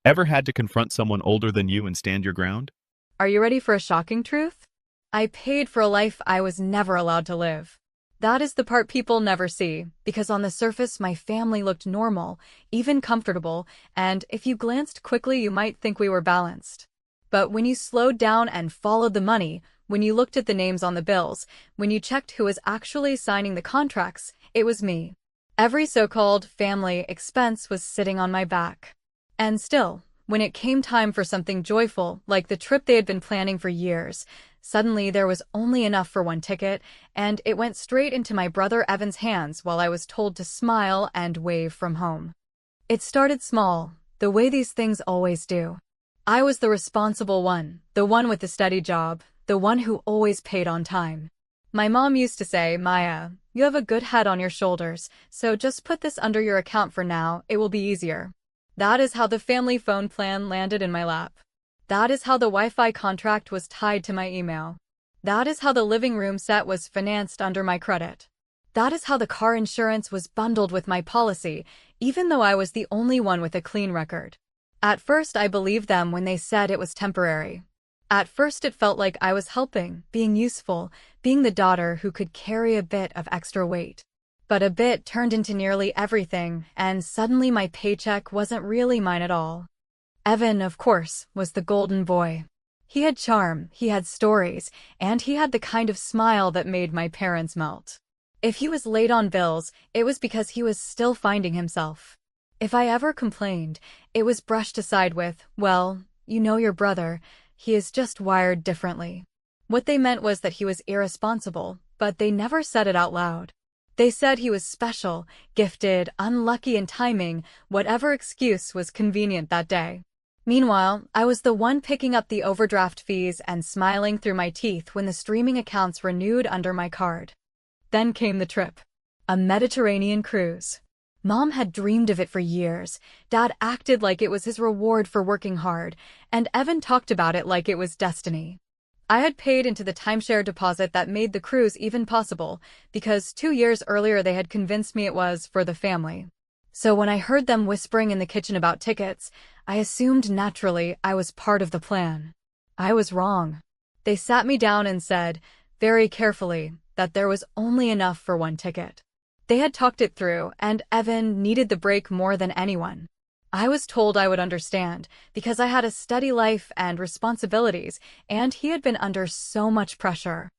Ever had to confront someone older than you and stand your ground? Are you ready for a shocking truth? I paid for a life I was never allowed to live. That is the part people never see, because on the surface my family looked normal, even comfortable, and if you glanced quickly you might think we were balanced. But when you slowed down and followed the money, when you looked at the names on the bills, when you checked who was actually signing the contracts, it was me. Every so-called family expense was sitting on my back. And still, when it came time for something joyful, like the trip they had been planning for years, suddenly there was only enough for one ticket, and it went straight into my brother Evan's hands while I was told to smile and wave from home. It started small, the way these things always do. I was the responsible one, the one with the steady job, the one who always paid on time. My mom used to say, "Maya, you have a good head on your shoulders, so just put this under your account for now, it will be easier." That is how the family phone plan landed in my lap. That is how the Wi-Fi contract was tied to my email. That is how the living room set was financed under my credit. That is how the car insurance was bundled with my policy, even though I was the only one with a clean record. At first, I believed them when they said it was temporary. At first, it felt like I was helping, being useful, being the daughter who could carry a bit of extra weight. But a bit turned into nearly everything, and suddenly my paycheck wasn't really mine at all. Evan, of course, was the golden boy. He had charm, he had stories, and he had the kind of smile that made my parents melt. If he was late on bills, it was because he was still finding himself. If I ever complained, it was brushed aside with, "Well, you know your brother, he is just wired differently." What they meant was that he was irresponsible, but they never said it out loud. They said he was special, gifted, unlucky in timing, whatever excuse was convenient that day. Meanwhile, I was the one picking up the overdraft fees and smiling through my teeth when the streaming accounts renewed under my card. Then came the trip. A Mediterranean cruise. Mom had dreamed of it for years, Dad acted like it was his reward for working hard, and Evan talked about it like it was destiny. I had paid into the timeshare deposit that made the cruise even possible, because 2 years earlier they had convinced me it was for the family. So when I heard them whispering in the kitchen about tickets, I assumed naturally I was part of the plan. I was wrong. They sat me down and said, very carefully, that there was only enough for one ticket. They had talked it through, and Evan needed the break more than anyone. I was told I would understand, because I had a steady life and responsibilities, and he had been under so much pressure.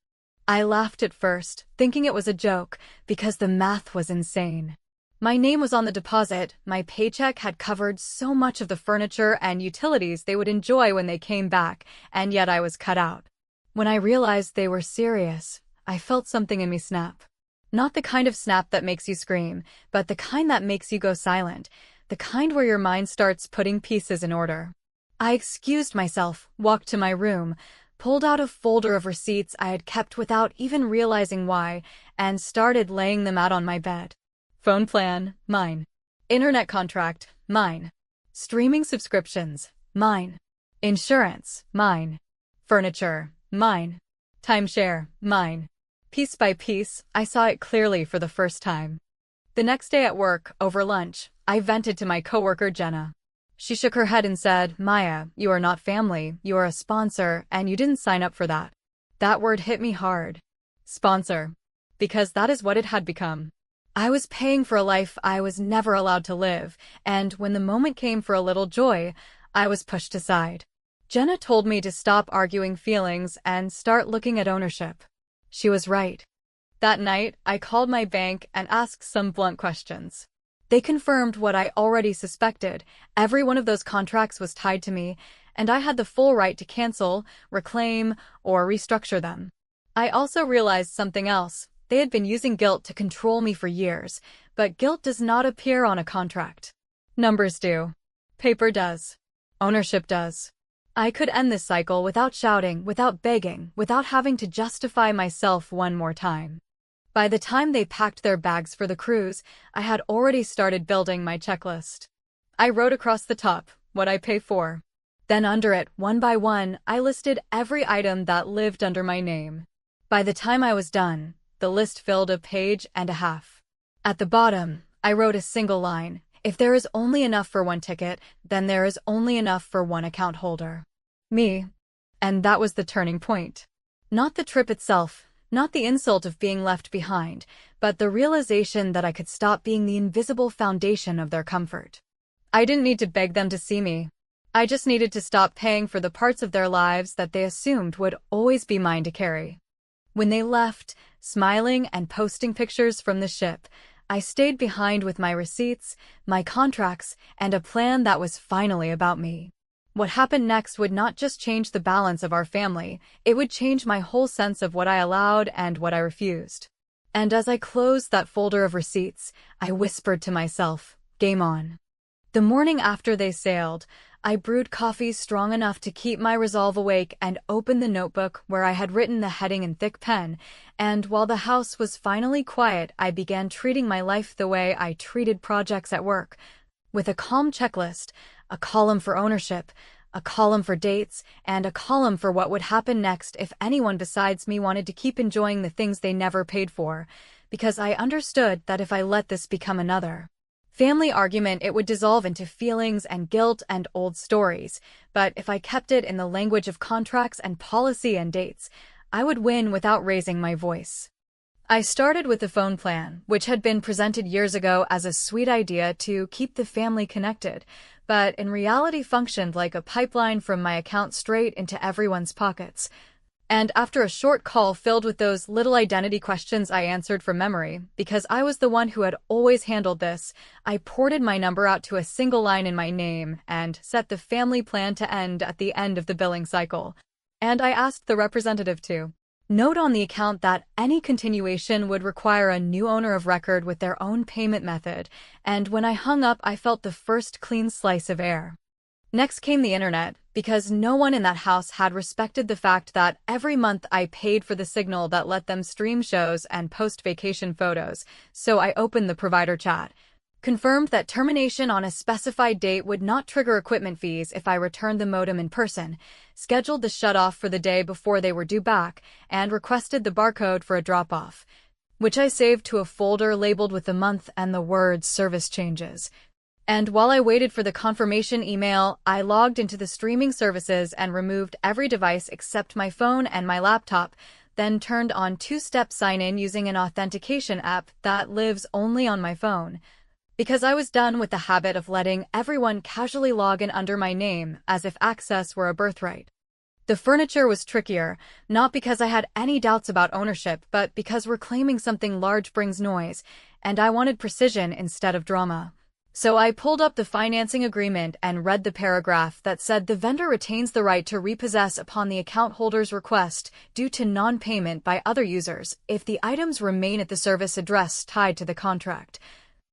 I laughed at first, thinking it was a joke, because the math was insane. My name was on the deposit, my paycheck had covered so much of the furniture and utilities they would enjoy when they came back, and yet I was cut out. When I realized they were serious, I felt something in me snap. Not the kind of snap that makes you scream, but the kind that makes you go silent, the kind where your mind starts putting pieces in order. I excused myself, walked to my room, pulled out a folder of receipts I had kept without even realizing why, and started laying them out on my bed. Phone plan, mine. Internet contract, mine. Streaming subscriptions, mine. Insurance, mine. Furniture, mine. Timeshare, mine. Piece by piece, I saw it clearly for the first time. The next day at work, over lunch, I vented to my coworker Jenna. She shook her head and said, "Maya, you are not family, you are a sponsor, and you didn't sign up for that." That word hit me hard. Sponsor. Because that is what it had become. I was paying for a life I was never allowed to live, and when the moment came for a little joy, I was pushed aside. Jenna told me to stop arguing feelings and start looking at ownership. She was right. That night, I called my bank and asked some blunt questions. They confirmed what I already suspected. Every one of those contracts was tied to me, and I had the full right to cancel, reclaim, or restructure them. I also realized something else. They had been using guilt to control me for years, but guilt does not appear on a contract. Numbers do. Paper does. Ownership does. I could end this cycle without shouting, without begging, without having to justify myself one more time. By the time they packed their bags for the cruise, I had already started building my checklist. I wrote across the top what I pay for. Then under it, one by one, I listed every item that lived under my name. By the time I was done, the list filled a page and a half. At the bottom, I wrote a single line, If there is only enough for one ticket, then there is only enough for one account holder. Me. And that was the turning point. Not the trip itself, not the insult of being left behind, but the realization that I could stop being the invisible foundation of their comfort. I didn't need to beg them to see me. I just needed to stop paying for the parts of their lives that they assumed would always be mine to carry. When they left, smiling and posting pictures from the ship, I stayed behind with my receipts, my contracts, and a plan that was finally about me. What happened next would not just change the balance of our family, it would change my whole sense of what I allowed and what I refused. And as I closed that folder of receipts, I whispered to myself, game on. The morning after they sailed, I brewed coffee strong enough to keep my resolve awake and opened the notebook where I had written the heading in thick pen, and while the house was finally quiet, I began treating my life the way I treated projects at work, with a calm checklist, a column for ownership, a column for dates, and a column for what would happen next if anyone besides me wanted to keep enjoying the things they never paid for, because I understood that if I let this become another family argument, it would dissolve into feelings and guilt and old stories, but if I kept it in the language of contracts and policy and dates, I would win without raising my voice. I started with the phone plan, which had been presented years ago as a sweet idea to keep the family connected, but in reality functioned like a pipeline from my account straight into everyone's pockets. And after a short call filled with those little identity questions I answered from memory, because I was the one who had always handled this, I ported my number out to a single line in my name and set the family plan to end at the end of the billing cycle. And I asked the representative to note on the account that any continuation would require a new owner of record with their own payment method, and when I hung up, I felt the first clean slice of air. Next came the internet, because no one in that house had respected the fact that every month I paid for the signal that let them stream shows and post vacation photos, so I opened the provider chat, confirmed that termination on a specified date would not trigger equipment fees if I returned the modem in person, scheduled the shut-off for the day before they were due back, and requested the barcode for a drop-off, which I saved to a folder labeled with the month and the words service changes. And while I waited for the confirmation email, I logged into the streaming services and removed every device except my phone and my laptop, then turned on two-step sign-in using an authentication app that lives only on my phone, because I was done with the habit of letting everyone casually log in under my name as if access were a birthright. The furniture was trickier, not because I had any doubts about ownership, but because reclaiming something large brings noise, and I wanted precision instead of drama. So I pulled up the financing agreement and read the paragraph that said the vendor retains the right to repossess upon the account holder's request due to non-payment by other users if the items remain at the service address tied to the contract.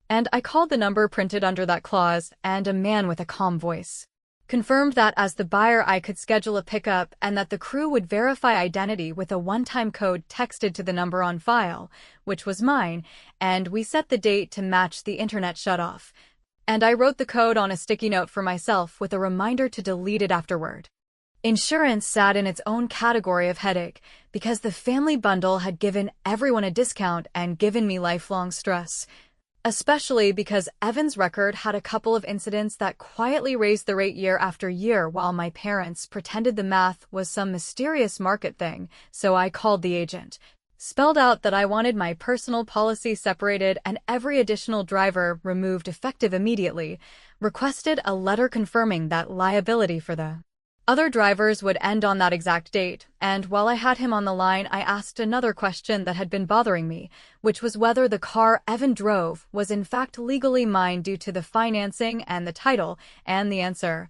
And I called the number printed under that clause, and a man with a calm voice confirmed that as the buyer I could schedule a pickup and that the crew would verify identity with a one-time code texted to the number on file, which was mine, and we set the date to match the internet shutoff. And I wrote the code on a sticky note for myself with a reminder to delete it afterward. Insurance sat in its own category of headache because the family bundle had given everyone a discount and given me lifelong stress. Especially because Evan's record had a couple of incidents that quietly raised the rate year after year while my parents pretended the math was some mysterious market thing, so I called the agent, spelled out that I wanted my personal policy separated and every additional driver removed effective immediately, requested a letter confirming that liability for the other drivers would end on that exact date, and while I had him on the line, I asked another question that had been bothering me, which was whether the car Evan drove was in fact legally mine due to the financing and the title, and the answer,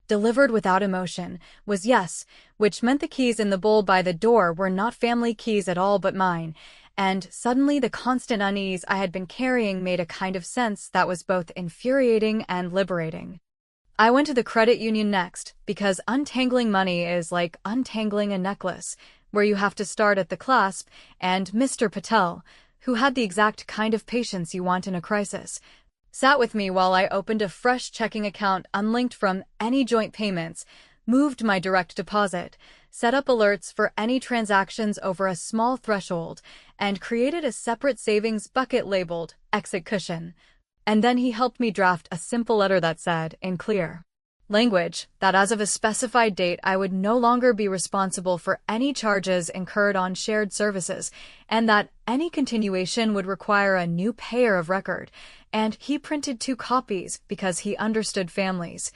delivered without emotion, was yes, which meant the keys in the bowl by the door were not family keys at all but mine, and suddenly the constant unease I had been carrying made a kind of sense that was both infuriating and liberating. I went to the credit union next, because untangling money is like untangling a necklace, where you have to start at the clasp, and Mr. Patel, who had the exact kind of patience you want in a crisis, sat with me while I opened a fresh checking account unlinked from any joint payments, moved my direct deposit, set up alerts for any transactions over a small threshold, and created a separate savings bucket labeled Exit Cushion. And then he helped me draft a simple letter that said, in clear language, that as of a specified date I would no longer be responsible for any charges incurred on shared services, and that any continuation would require a new payer of record. And he printed 2 copies because he understood families.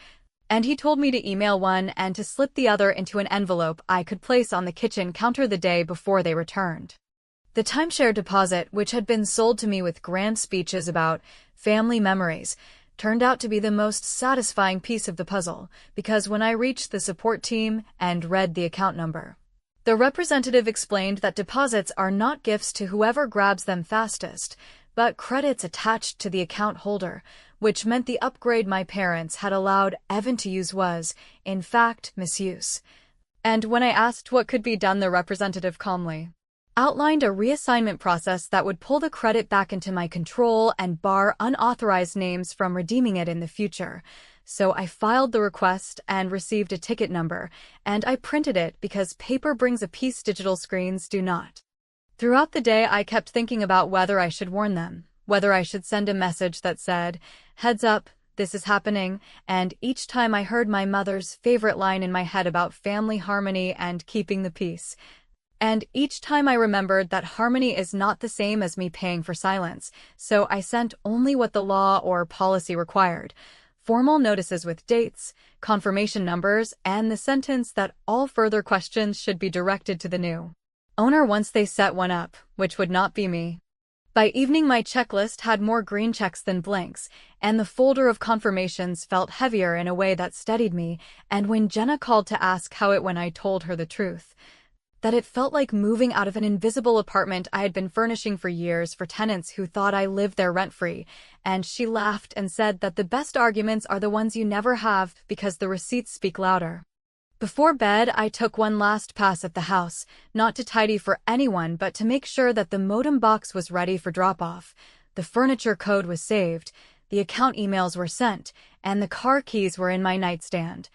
And he told me to email one and to slip the other into an envelope I could place on the kitchen counter the day before they returned. The timeshare deposit, which had been sold to me with grand speeches about family memories, turned out to be the most satisfying piece of the puzzle, because when I reached the support team and read the account number, the representative explained that deposits are not gifts to whoever grabs them fastest, but credits attached to the account holder, which meant the upgrade my parents had allowed Evan to use was, in fact, misuse. And when I asked what could be done, the representative calmly outlined a reassignment process that would pull the credit back into my control and bar unauthorized names from redeeming it in the future. So I filed the request and received a ticket number, and I printed it because paper brings a peace, digital screens do not. Throughout the day, I kept thinking about whether I should warn them, whether I should send a message that said, "Heads up, this is happening," and each time I heard my mother's favorite line in my head about family harmony and keeping the peace. And each time I remembered that harmony is not the same as me paying for silence, so I sent only what the law or policy required: formal notices with dates, confirmation numbers, and the sentence that all further questions should be directed to the new owner once they set one up, which would not be me. By evening, my checklist had more green checks than blanks, and the folder of confirmations felt heavier in a way that steadied me. And when Jenna called to ask how it went, I told her the truth: that it felt like moving out of an invisible apartment I had been furnishing for years for tenants who thought I lived there rent-free, and she laughed and said that the best arguments are the ones you never have because the receipts speak louder. Before bed, I took one last pass at the house, not to tidy for anyone but to make sure that the modem box was ready for drop-off. The furniture code was saved, the account emails were sent, and the car keys were in my nightstand.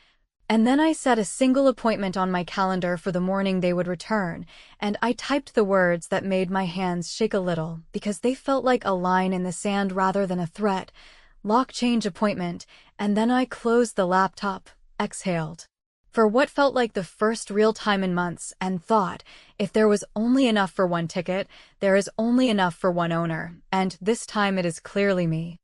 And then I set a single appointment on my calendar for the morning they would return, and I typed the words that made my hands shake a little because they felt like a line in the sand rather than a threat. Lock change appointment, and then I closed the laptop, exhaled for what felt like the first real time in months, and thought, if there was only enough for one ticket, there is only enough for one owner, and this time it is clearly me.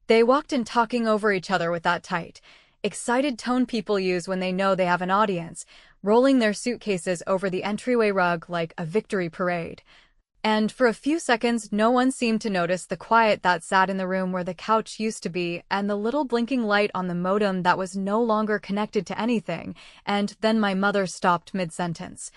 They walked in talking over each other with that tight, excited tone people use when they know they have an audience, rolling their suitcases over the entryway rug like a victory parade. And for a few seconds, no one seemed to notice the quiet that sat in the room where the couch used to be and the little blinking light on the modem that was no longer connected to anything. And then my mother stopped mid-sentence.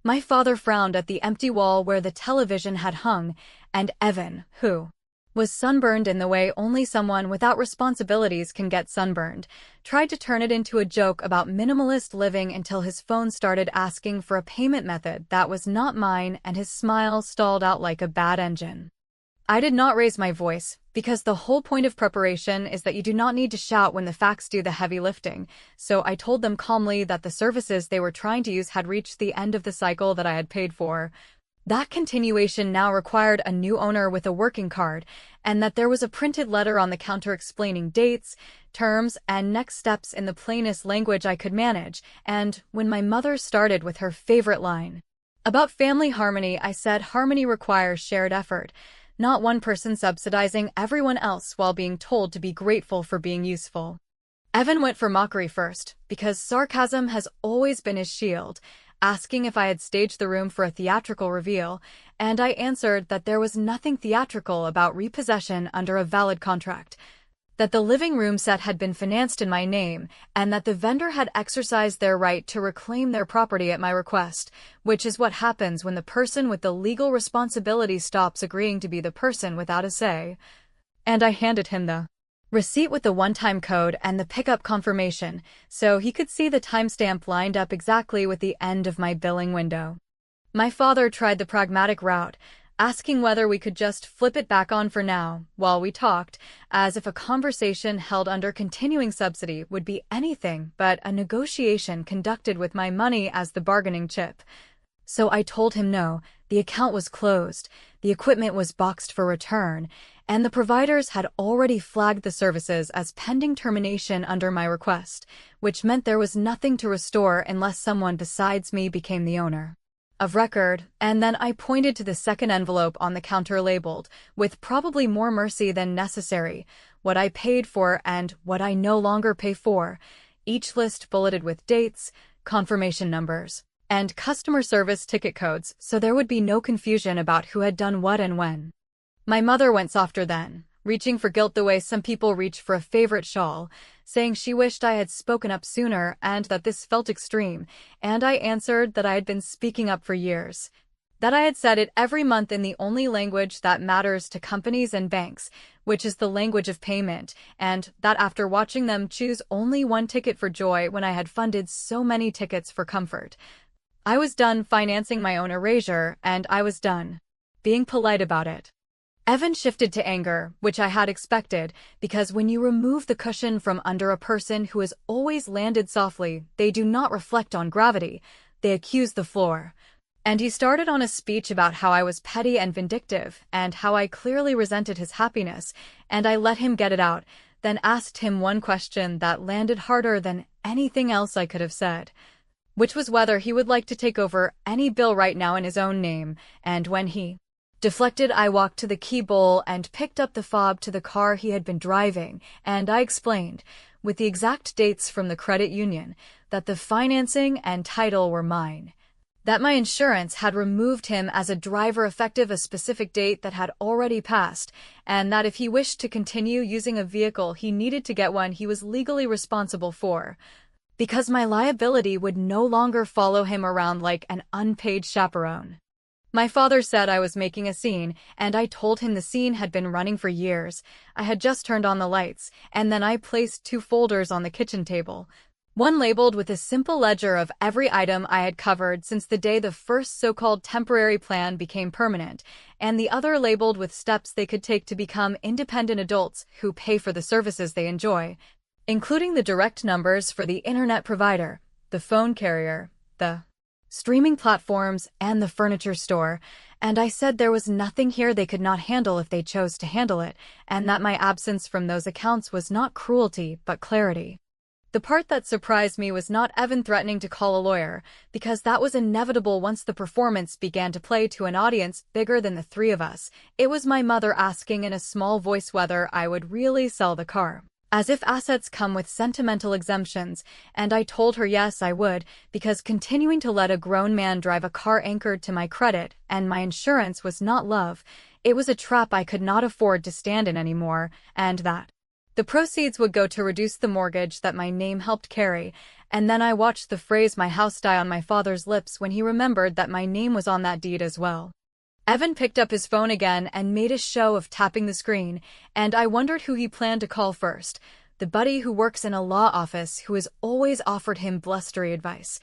My father frowned at the empty wall where the television had hung, and Evan, who was sunburned in the way only someone without responsibilities can get sunburned, tried to turn it into a joke about minimalist living until his phone started asking for a payment method that was not mine and his smile stalled out like a bad engine. I did not raise my voice, because the whole point of preparation is that you do not need to shout when the facts do the heavy lifting, so I told them calmly that the services they were trying to use had reached the end of the cycle that I had paid for. That continuation now required a new owner with a working card, and that there was a printed letter on the counter explaining dates, terms, and next steps in the plainest language I could manage. And when my mother started with her favorite line about family harmony, I said harmony requires shared effort, not one person subsidizing everyone else while being told to be grateful for being useful. Evan went for mockery first, because sarcasm has always been his shield, asking if I had staged the room for a theatrical reveal, and I answered that there was nothing theatrical about repossession under a valid contract, that the living room set had been financed in my name, and that the vendor had exercised their right to reclaim their property at my request, which is what happens when the person with the legal responsibility stops agreeing to be the person without a say. And I handed him the receipt with the one-time code and the pickup confirmation, so he could see the timestamp lined up exactly with the end of my billing window. My father tried the pragmatic route, asking whether we could just flip it back on for now, while we talked, as if a conversation held under continuing subsidy would be anything but a negotiation conducted with my money as the bargaining chip. So I told him no, the account was closed, the equipment was boxed for return, and the providers had already flagged the services as pending termination under my request, which meant there was nothing to restore unless someone besides me became the owner of record. And then I pointed to the second envelope on the counter labeled, with probably more mercy than necessary, what I paid for and what I no longer pay for, each list bulleted with dates, confirmation numbers, and customer service ticket codes, so there would be no confusion about who had done what and when. My mother went softer then, reaching for guilt the way some people reach for a favorite shawl, saying she wished I had spoken up sooner and that this felt extreme, and I answered that I had been speaking up for years. That I had said it every month in the only language that matters to companies and banks, which is the language of payment, and that after watching them choose only one ticket for joy when I had funded so many tickets for comfort, I was done financing my own erasure, and I was done being polite about it. Evan shifted to anger, which I had expected, because when you remove the cushion from under a person who has always landed softly, they do not reflect on gravity, they accuse the floor. And he started on a speech about how I was petty and vindictive, and how I clearly resented his happiness, and I let him get it out, then asked him one question that landed harder than anything else I could have said, which was whether he would like to take over any bill right now in his own name, and when he deflected, I walked to the key bowl and picked up the fob to the car he had been driving, and I explained, with the exact dates from the credit union, that the financing and title were mine, that my insurance had removed him as a driver effective a specific date that had already passed, and that if he wished to continue using a vehicle he needed to get one he was legally responsible for, because my liability would no longer follow him around like an unpaid chaperone. My father said I was making a scene, and I told him the scene had been running for years. I had just turned on the lights, and then I placed 2 folders on the kitchen table. One labeled with a simple ledger of every item I had covered since the day the first so-called temporary plan became permanent, and the other labeled with steps they could take to become independent adults who pay for the services they enjoy, including the direct numbers for the internet provider, the phone carrier, the streaming platforms, and the furniture store, and I said there was nothing here they could not handle if they chose to handle it, and that my absence from those accounts was not cruelty but clarity. The part that surprised me was not Evan threatening to call a lawyer, because that was inevitable once the performance began to play to an audience bigger than the 3 of us. It was my mother asking in a small voice whether I would really sell the car, as if assets come with sentimental exemptions, and I told her yes, I would, because continuing to let a grown man drive a car anchored to my credit and my insurance was not love, it was a trap I could not afford to stand in anymore, and that the proceeds would go to reduce the mortgage that my name helped carry. And then I watched the phrase "my house" die on my father's lips when he remembered that my name was on that deed as well. Evan picked up his phone again and made a show of tapping the screen, and I wondered who he planned to call first, the buddy who works in a law office who has always offered him blustery advice,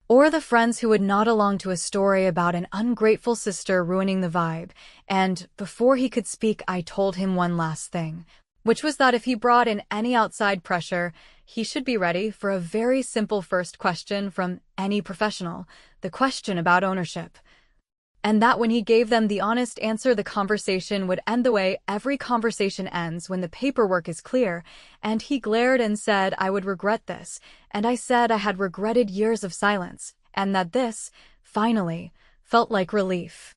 or the friends who would nod along to a story about an ungrateful sister ruining the vibe. And before he could speak, I told him one last thing, which was that if he brought in any outside pressure, he should be ready for a very simple first question from any professional, the question about ownership. And that when he gave them the honest answer, the conversation would end the way every conversation ends when the paperwork is clear. And he glared and said I would regret this, and I said I had regretted years of silence, and that this, finally, felt like relief.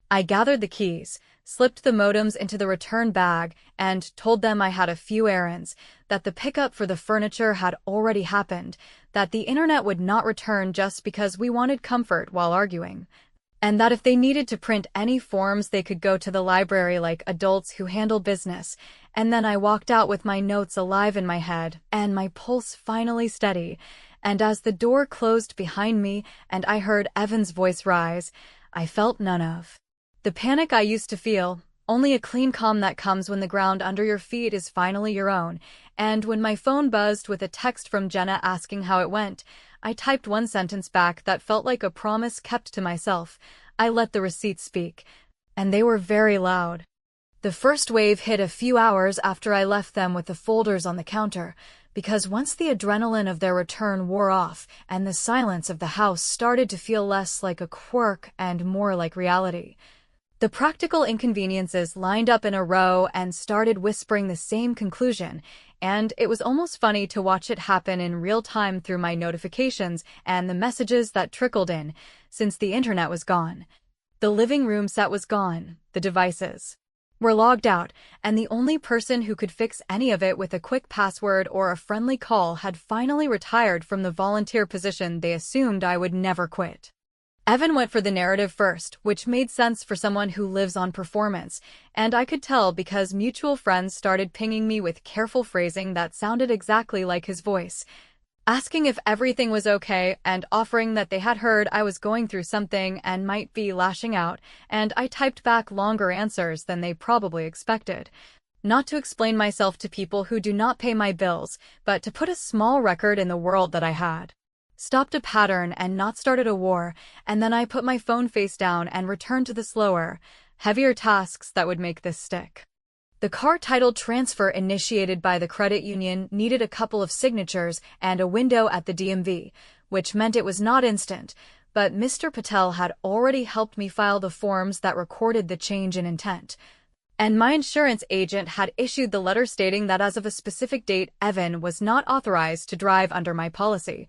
I gathered the keys, slipped the modems into the return bag, and told them I had a few errands, that the pickup for the furniture had already happened, that the internet would not return just because we wanted comfort while arguing, and that if they needed to print any forms they could go to the library like adults who handle business. And then I walked out with my notes alive in my head, and my pulse finally steady, and as the door closed behind me and I heard Evan's voice rise, I felt none of the panic I used to feel, only a clean calm that comes when the ground under your feet is finally your own. And when my phone buzzed with a text from Jenna asking how it went, I typed one sentence back that felt like a promise kept to myself. I let the receipts speak, and they were very loud. The first wave hit a few hours after I left them with the folders on the counter, because once the adrenaline of their return wore off and the silence of the house started to feel less like a quirk and more like reality, The practical inconveniences lined up in a row and started whispering the same conclusion, and it was almost funny to watch it happen in real time through my notifications and the messages that trickled in, since the internet was gone. The living room set was gone, the devices were logged out, and the only person who could fix any of it with a quick password or a friendly call had finally retired from the volunteer position they assumed I would never quit. Evan went for the narrative first, which made sense for someone who lives on performance, and I could tell because mutual friends started pinging me with careful phrasing that sounded exactly like his voice, asking if everything was okay and offering that they had heard I was going through something and might be lashing out, and I typed back longer answers than they probably expected. Not to explain myself to people who do not pay my bills, but to put a small record in the world that I had stopped a pattern and not started a war, and then I put my phone face down and returned to the slower, heavier tasks that would make this stick. The car title transfer initiated by the credit union needed a couple of signatures and a window at the DMV, which meant it was not instant, but Mr. Patel had already helped me file the forms that recorded the change in intent. And my insurance agent had issued the letter stating that as of a specific date, Evan was not authorized to drive under my policy.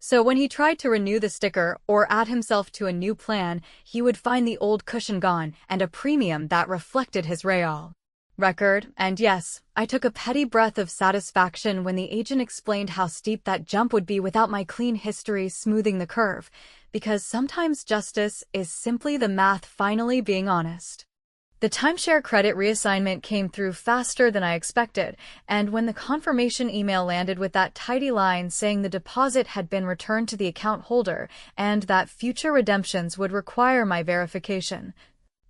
So when he tried to renew the sticker or add himself to a new plan, he would find the old cushion gone and a premium that reflected his real record. And yes, I took a petty breath of satisfaction when the agent explained how steep that jump would be without my clean history smoothing the curve, because sometimes justice is simply the math finally being honest. The timeshare credit reassignment came through faster than I expected, and when the confirmation email landed with that tidy line saying the deposit had been returned to the account holder and that future redemptions would require my verification,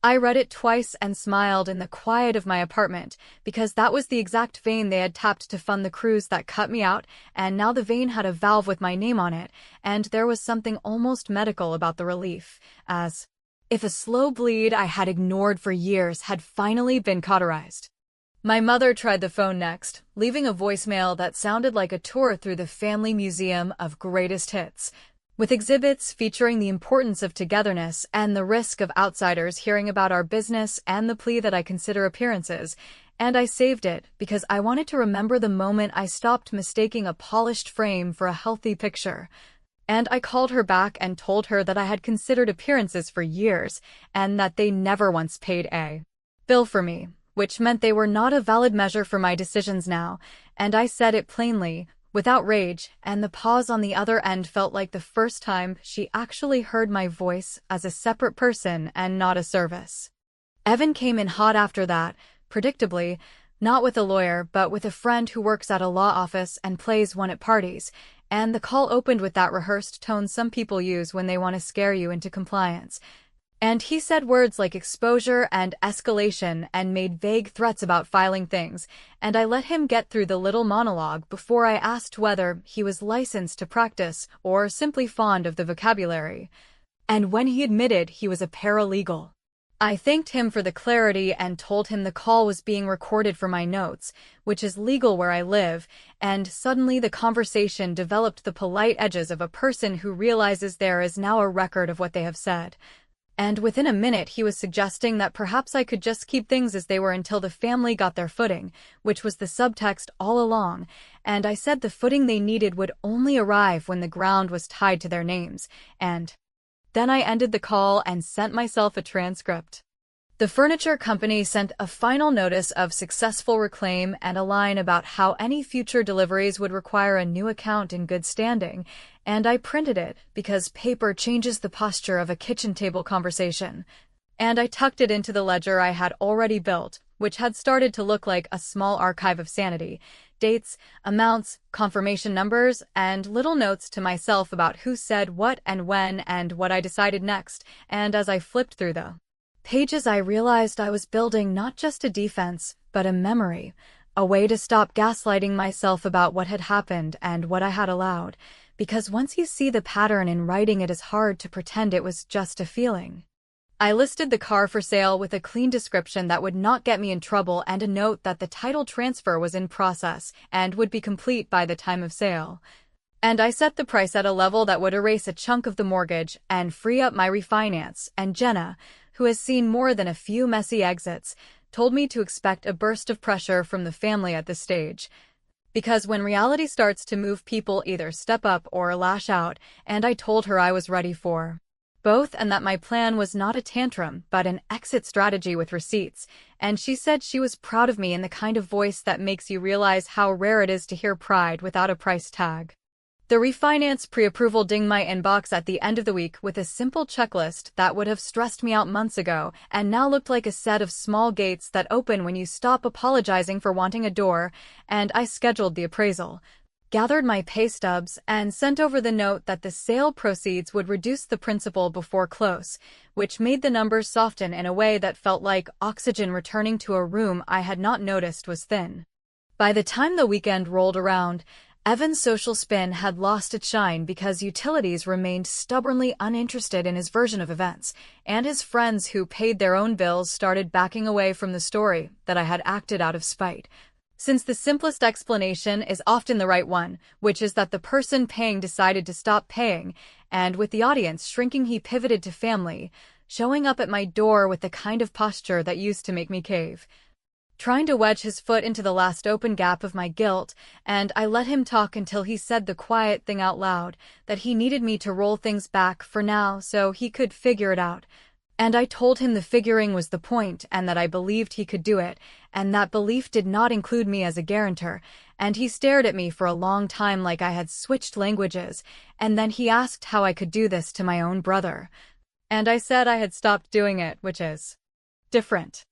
I read it twice and smiled in the quiet of my apartment, because that was the exact vein they had tapped to fund the cruise that cut me out, and now the vein had a valve with my name on it, and there was something almost medical about the relief, as if a slow bleed I had ignored for years had finally been cauterized. My mother tried the phone next, leaving a voicemail that sounded like a tour through the family museum of greatest hits, with exhibits featuring the importance of togetherness and the risk of outsiders hearing about our business and the plea that I consider appearances, and I saved it because I wanted to remember the moment I stopped mistaking a polished frame for a healthy picture. And I called her back and told her that I had considered appearances for years and that they never once paid a bill for me, which meant they were not a valid measure for my decisions now, and I said it plainly, without rage, and the pause on the other end felt like the first time she actually heard my voice as a separate person and not a service. Evan came in hot after that, predictably, not with a lawyer but with a friend who works at a law office and plays one at parties, and the call opened with that rehearsed tone some people use when they want to scare you into compliance. And he said words like exposure and escalation and made vague threats about filing things, and I let him get through the little monologue before I asked whether he was licensed to practice or simply fond of the vocabulary. And when he admitted he was a paralegal, I thanked him for the clarity and told him the call was being recorded for my notes, which is legal where I live, and suddenly the conversation developed the polite edges of a person who realizes there is now a record of what they have said. And within a minute he was suggesting that perhaps I could just keep things as they were until the family got their footing, which was the subtext all along, and I said the footing they needed would only arrive when the ground was tied to their names, and then I ended the call and sent myself a transcript. The furniture company sent a final notice of successful reclaim and a line about how any future deliveries would require a new account in good standing, and I printed it because paper changes the posture of a kitchen table conversation. And I tucked it into the ledger I had already built, which had started to look like a small archive of sanity, dates, amounts, confirmation numbers, and little notes to myself about who said what and when and what I decided next, and as I flipped through the pages I realized I was building not just a defense, but a memory, a way to stop gaslighting myself about what had happened and what I had allowed, because once you see the pattern in writing it is hard to pretend it was just a feeling. I listed the car for sale with a clean description that would not get me in trouble and a note that the title transfer was in process and would be complete by the time of sale. And I set the price at a level that would erase a chunk of the mortgage and free up my refinance, and Jenna, who has seen more than a few messy exits, told me to expect a burst of pressure from the family at this stage. Because when reality starts to move, people either step up or lash out, and I told her I was ready for both and that my plan was not a tantrum, but an exit strategy with receipts, and she said she was proud of me in the kind of voice that makes you realize how rare it is to hear pride without a price tag. The refinance pre-approval dinged my inbox at the end of the week with a simple checklist that would have stressed me out months ago and now looked like a set of small gates that open when you stop apologizing for wanting a door, and I scheduled the appraisal, gathered my pay stubs, and sent over the note that the sale proceeds would reduce the principal before close, which made the numbers soften in a way that felt like oxygen returning to a room I had not noticed was thin. By the time the weekend rolled around, Evan's social spin had lost its shine because utilities remained stubbornly uninterested in his version of events, and his friends who paid their own bills started backing away from the story that I had acted out of spite. Since the simplest explanation is often the right one, which is that the person paying decided to stop paying, and with the audience shrinking he pivoted to family, showing up at my door with the kind of posture that used to make me cave, trying to wedge his foot into the last open gap of my guilt, and I let him talk until he said the quiet thing out loud, that he needed me to roll things back for now so he could figure it out. And I told him the figuring was the point and that I believed he could do it, and that belief did not include me as a guarantor, and he stared at me for a long time like I had switched languages, and then he asked how I could do this to my own brother. And I said I had stopped doing it, which is different.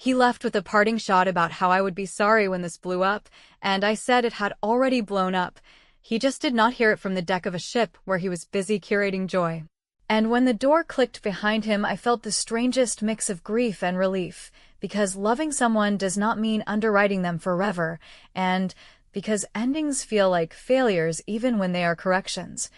He left with a parting shot about how I would be sorry when this blew up, and I said it had already blown up. He just did not hear it from the deck of a ship where he was busy curating joy. And when the door clicked behind him, I felt the strangest mix of grief and relief, because loving someone does not mean underwriting them forever, and because endings feel like failures even when they are corrections.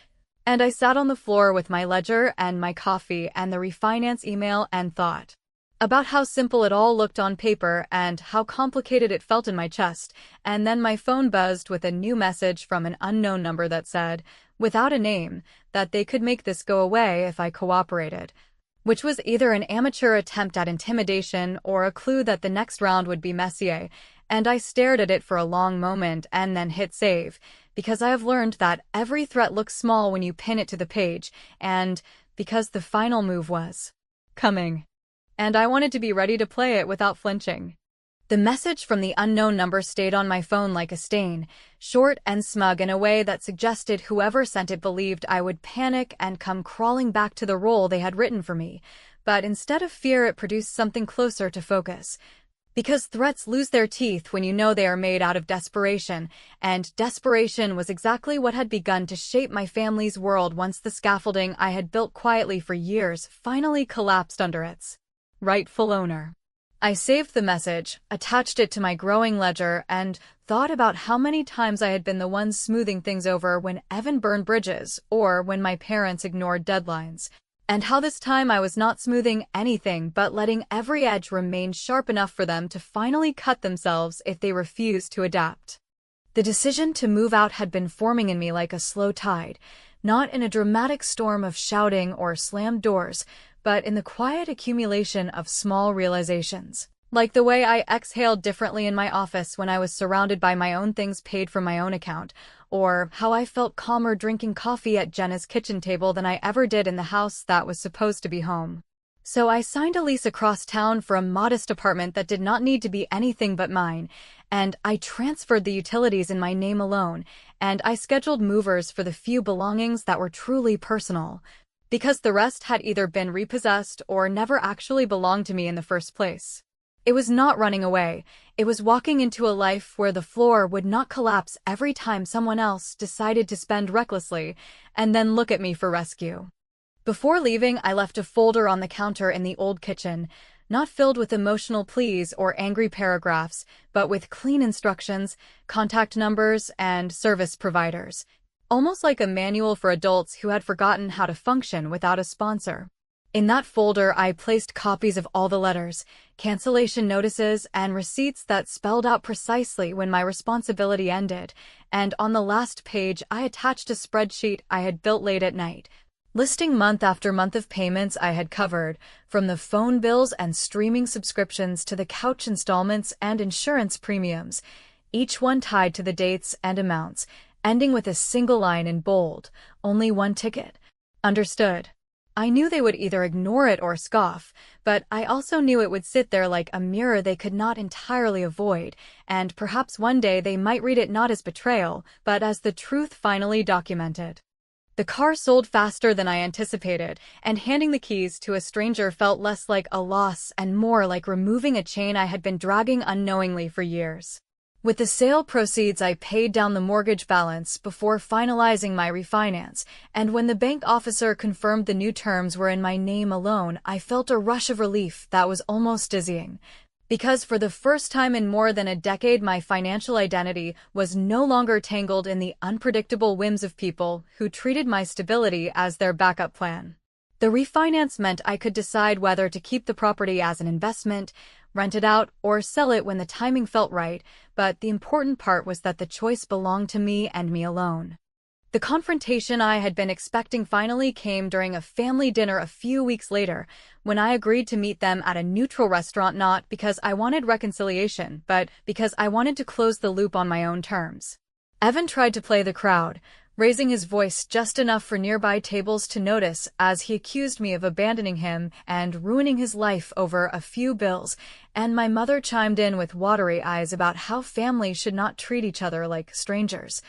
And I sat on the floor with my ledger and my coffee and the refinance email and thought about how simple it all looked on paper and how complicated it felt in my chest, and then my phone buzzed with a new message from an unknown number that said, without a name, that they could make this go away if I cooperated, which was either an amateur attempt at intimidation or a clue that the next round would be messier, and I stared at it for a long moment and then hit save, because I have learned that every threat looks small when you pin it to the page, and because the final move was coming. And I wanted to be ready to play it without flinching. The message from the unknown number stayed on my phone like a stain, short and smug in a way that suggested whoever sent it believed I would panic and come crawling back to the role they had written for me. But instead of fear, it produced something closer to focus. Because threats lose their teeth when you know they are made out of desperation, and desperation was exactly what had begun to shape my family's world once the scaffolding I had built quietly for years finally collapsed under its rightful owner. I saved the message, attached it to my growing ledger, and thought about how many times I had been the one smoothing things over when Evan burned bridges or when my parents ignored deadlines, and how this time I was not smoothing anything but letting every edge remain sharp enough for them to finally cut themselves if they refused to adapt. The decision to move out had been forming in me like a slow tide, not in a dramatic storm of shouting or slammed doors, but in the quiet accumulation of small realizations. Like the way I exhaled differently in my office when I was surrounded by my own things paid from my own account, or how I felt calmer drinking coffee at Jenna's kitchen table than I ever did in the house that was supposed to be home. So I signed a lease across town for a modest apartment that did not need to be anything but mine, and I transferred the utilities in my name alone, and I scheduled movers for the few belongings that were truly personal, because the rest had either been repossessed or never actually belonged to me in the first place. It was not running away. It was walking into a life where the floor would not collapse every time someone else decided to spend recklessly and then look at me for rescue. Before leaving, I left a folder on the counter in the old kitchen, not filled with emotional pleas or angry paragraphs, but with clean instructions, contact numbers, and service providers. Almost like a manual for adults who had forgotten how to function without a sponsor. In that folder, I placed copies of all the letters, cancellation notices, and receipts that spelled out precisely when my responsibility ended, and on the last page I attached a spreadsheet I had built late at night, listing month after month of payments I had covered, from the phone bills and streaming subscriptions to the couch installments and insurance premiums, each one tied to the dates and amounts, ending with a single line in bold, "Only one ticket." Understood. I knew they would either ignore it or scoff, but I also knew it would sit there like a mirror they could not entirely avoid, and perhaps one day they might read it not as betrayal, but as the truth finally documented. The car sold faster than I anticipated, and handing the keys to a stranger felt less like a loss and more like removing a chain I had been dragging unknowingly for years. With the sale proceeds, I paid down the mortgage balance before finalizing my refinance, and when the bank officer confirmed the new terms were in my name alone, I felt a rush of relief that was almost dizzying. Because for the first time in more than a decade, my financial identity was no longer tangled in the unpredictable whims of people who treated my stability as their backup plan. The refinance meant I could decide whether to keep the property as an investment, rent it out, or sell it when the timing felt right, but the important part was that the choice belonged to me and me alone. The confrontation I had been expecting finally came during a family dinner a few weeks later, when I agreed to meet them at a neutral restaurant, not because I wanted reconciliation, but because I wanted to close the loop on my own terms. Evan tried to play the crowd, raising his voice just enough for nearby tables to notice as he accused me of abandoning him and ruining his life over a few bills, and my mother chimed in with watery eyes about how families should not treat each other like strangers,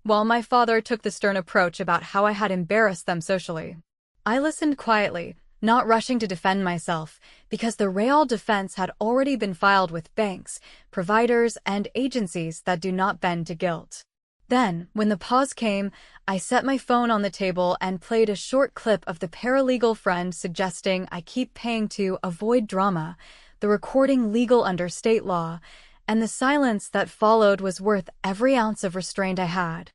while my father took the stern approach about how I had embarrassed them socially. I listened quietly, not rushing to defend myself, because the real defense had already been filed with banks, providers, and agencies that do not bend to guilt. Then, when the pause came, I set my phone on the table and played a short clip of the paralegal friend suggesting I keep paying to avoid drama, the recording legal under state law, and the silence that followed was worth every ounce of restraint I had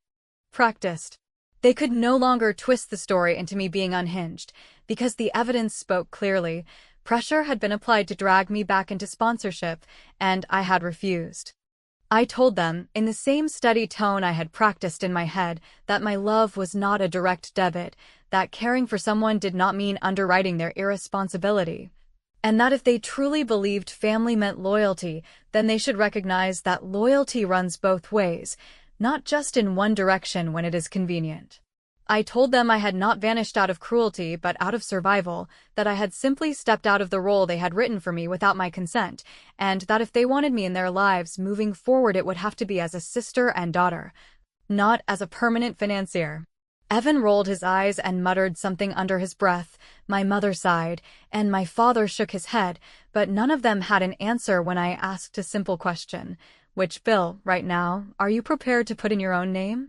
practiced. They could no longer twist the story into me being unhinged, because the evidence spoke clearly. Pressure had been applied to drag me back into sponsorship, and I had refused. I told them, in the same steady tone I had practiced in my head, that my love was not a direct debit, that caring for someone did not mean underwriting their irresponsibility, and that if they truly believed family meant loyalty, then they should recognize that loyalty runs both ways, not just in one direction when it is convenient. I told them I had not vanished out of cruelty but out of survival, that I had simply stepped out of the role they had written for me without my consent, and that if they wanted me in their lives moving forward it would have to be as a sister and daughter, not as a permanent financier. Evan rolled his eyes and muttered something under his breath. My mother sighed, and my father shook his head, but none of them had an answer when I asked a simple question. Which bill, right now, are you prepared to put in your own name?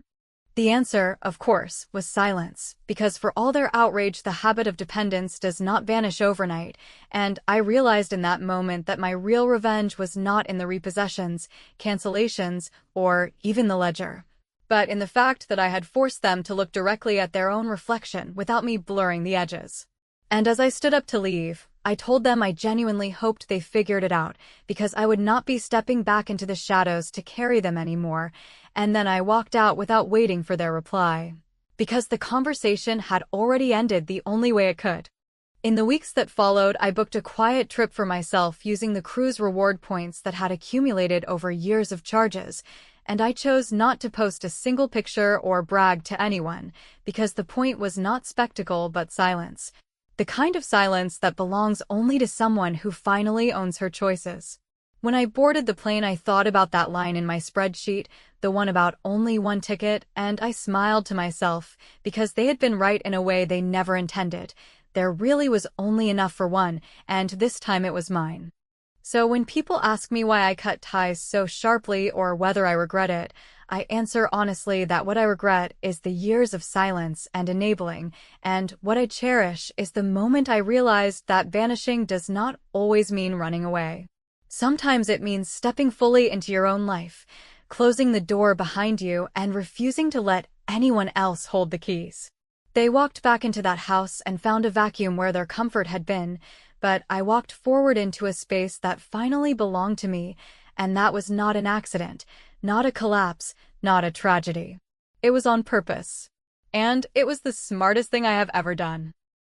The answer, of course, was silence, because for all their outrage the habit of dependence does not vanish overnight, and I realized in that moment that my real revenge was not in the repossessions, cancellations, or even the ledger, but in the fact that I had forced them to look directly at their own reflection without me blurring the edges. And as I stood up to leave, I told them I genuinely hoped they figured it out, because I would not be stepping back into the shadows to carry them anymore, and then I walked out without waiting for their reply, because the conversation had already ended the only way it could. In the weeks that followed, I booked a quiet trip for myself using the cruise reward points that had accumulated over years of charges, and I chose not to post a single picture or brag to anyone, because the point was not spectacle but silence. The kind of silence that belongs only to someone who finally owns her choices. When I boarded the plane, I thought about that line in my spreadsheet, the one about only one ticket, and I smiled to myself, because they had been right in a way they never intended. There really was only enough for one, and this time it was mine. So when people ask me why I cut ties so sharply or whether I regret it, I answer honestly that what I regret is the years of silence and enabling, and what I cherish is the moment I realized that vanishing does not always mean running away. Sometimes it means stepping fully into your own life, closing the door behind you, and refusing to let anyone else hold the keys. They walked back into that house and found a vacuum where their comfort had been, but I walked forward into a space that finally belonged to me, and that was not an accident, not a collapse, not a tragedy. It was on purpose. And it was the smartest thing I have ever done.